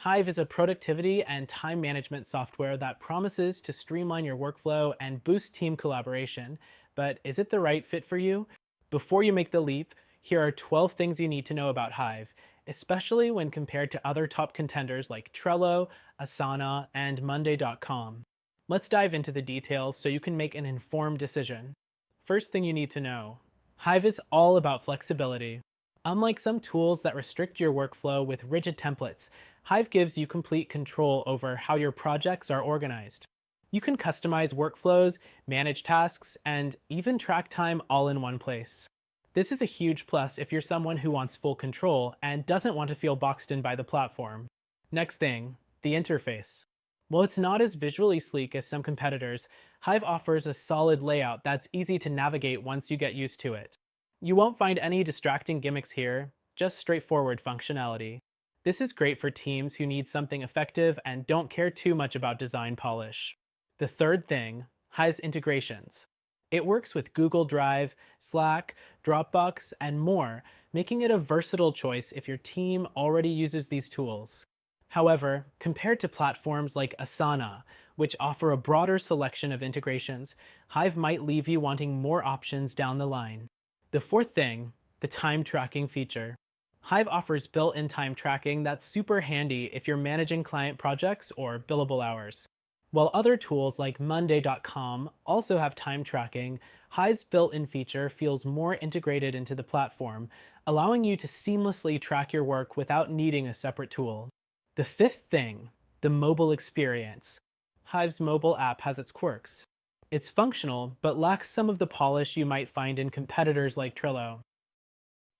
Hive is a productivity and time management software that promises to streamline your workflow and boost team collaboration. But is it the right fit for you? Before you make the leap, here are 12 things you need to know about Hive, especially when compared to other top contenders like Trello, Asana, and Monday.com. Let's dive into the details so you can make an informed decision. First thing you need to know, Hive is all about flexibility. Unlike some tools that restrict your workflow with rigid templates, Hive gives you complete control over how your projects are organized. You can customize workflows, manage tasks, and even track time all in one place. This is a huge plus if you're someone who wants full control and doesn't want to feel boxed in by the platform. Next thing, the interface. While it's not as visually sleek as some competitors, Hive offers a solid layout that's easy to navigate once you get used to it. You won't find any distracting gimmicks here, just straightforward functionality. This is great for teams who need something effective and don't care too much about design polish. The third thing, Hive's integrations. It works with Google Drive, Slack, Dropbox, and more, making it a versatile choice if your team already uses these tools. However, compared to platforms like Asana, which offer a broader selection of integrations, Hive might leave you wanting more options down the line. The fourth thing, the time tracking feature. Hive offers built-in time tracking that's super handy if you're managing client projects or billable hours. While other tools like Monday.com also have time tracking, Hive's built-in feature feels more integrated into the platform, allowing you to seamlessly track your work without needing a separate tool. The fifth thing, the mobile experience. Hive's mobile app has its quirks. It's functional, but lacks some of the polish you might find in competitors like Trello.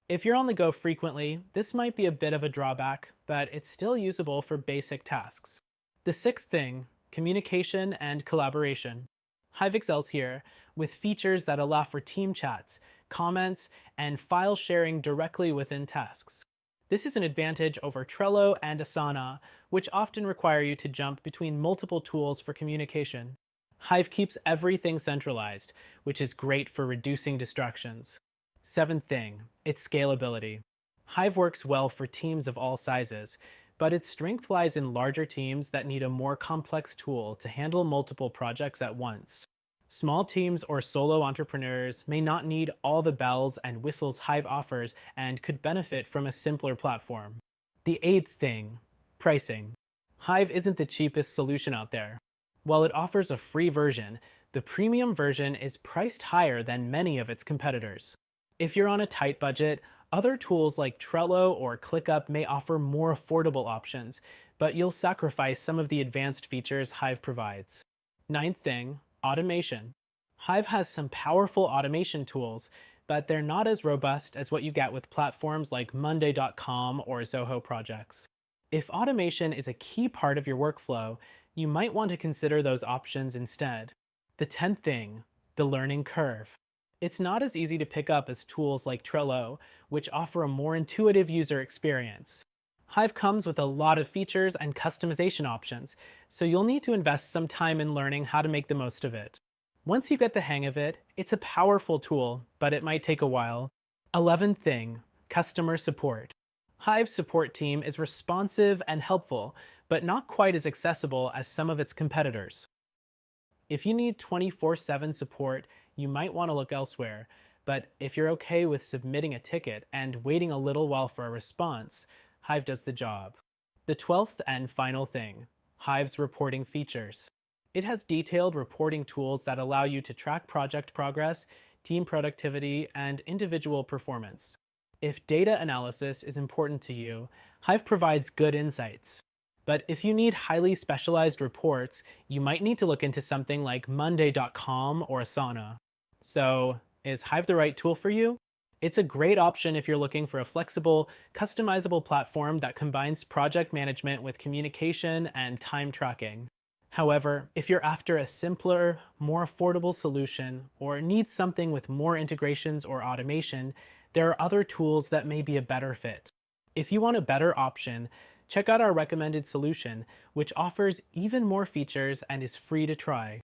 If you're on the go frequently, this might be a bit of a drawback, but it's still usable for basic tasks. The sixth thing, communication and collaboration. Hive excels here with features that allow for team chats, comments, and file sharing directly within tasks. This is an advantage over Trello and Asana, which often require you to jump between multiple tools for communication. Hive keeps everything centralized, which is great for reducing distractions. Seventh thing, its scalability. Hive works well for teams of all sizes, but its strength lies in larger teams that need a more complex tool to handle multiple projects at once. Small teams or solo entrepreneurs may not need all the bells and whistles Hive offers and could benefit from a simpler platform. The eighth thing, pricing. Hive isn't the cheapest solution out there. While it offers a free version, the premium version is priced higher than many of its competitors. If you're on a tight budget, other tools like Trello or ClickUp may offer more affordable options, but you'll sacrifice some of the advanced features Hive provides. Ninth thing, automation. Hive has some powerful automation tools, but they're not as robust as what you get with platforms like Monday.com or Zoho projects. If automation is a key part of your workflow, you might want to consider those options instead. The 10th thing, the learning curve. It's not as easy to pick up as tools like Trello, which offer a more intuitive user experience. Hive comes with a lot of features and customization options, so you'll need to invest some time in learning how to make the most of it. Once you get the hang of it, it's a powerful tool, but it might take a while. 11th thing, customer support. Hive's support team is responsive and helpful, but not quite as accessible as some of its competitors. If you need 24/7 support, you might want to look elsewhere, but if you're okay with submitting a ticket and waiting a little while for a response, Hive does the job. The 12th and final thing, Hive's reporting features. It has detailed reporting tools that allow you to track project progress, team productivity, and individual performance. If data analysis is important to you, Hive provides good insights. But if you need highly specialized reports, you might need to look into something like Monday.com or Asana. So, is Hive the right tool for you? It's a great option if you're looking for a flexible, customizable platform that combines project management with communication and time tracking. However, if you're after a simpler, more affordable solution, or need something with more integrations or automation, there are other tools that may be a better fit. If you want a better option, check out our recommended solution, which offers even more features and is free to try.